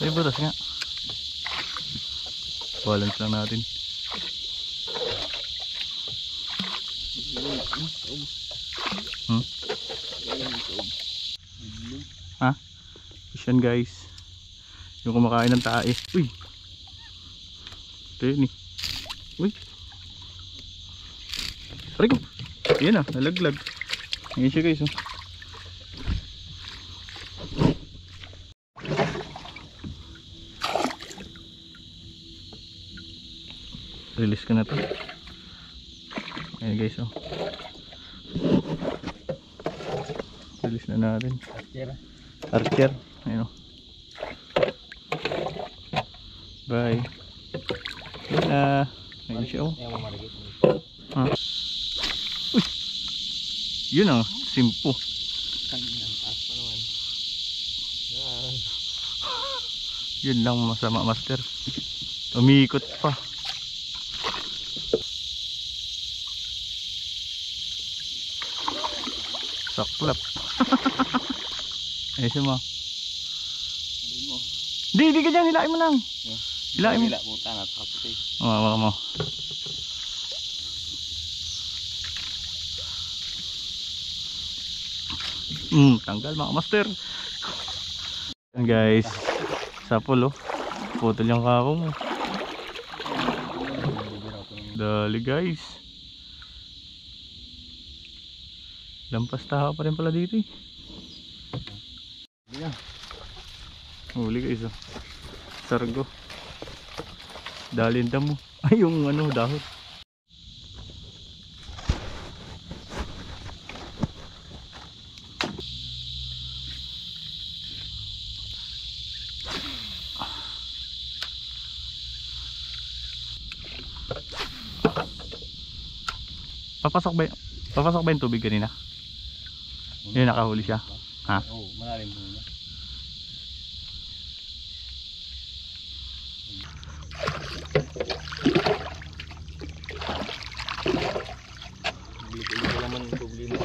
Ay, butas nga. Balance lang natin. Ha? Fish yan guys. Yung kumakain ng tae. Uy! Ito yun eh. Uy! Pari ko! Yan ah, nalaglag. Ngayon siya guys oh. Release ko na to. Ayan guys oh. Release na natin. Archer. Ayan oh. Bye. Ayan na. Ayan siya oh. Huh? Uy! Yun oh. Simpo. Yun lang masama master. Umiikot pa. Saklap. Ayos mo. Di ka dyan, hilain mo lang. Hilain mo. Waka mo. Tanggal mga master. Yan guys. Sapol oh. Putol yung kako mo. Dali guys. Lampas taha pa rin pala dito eh. Huli guys oh. Sargo. Dalinda mo. Ay yung ano dahon. Papasok ba yung tubig kanina? Yun, nakahuli siya. Ha? Oo, malalim po niya. Hindi ko naman yung problema.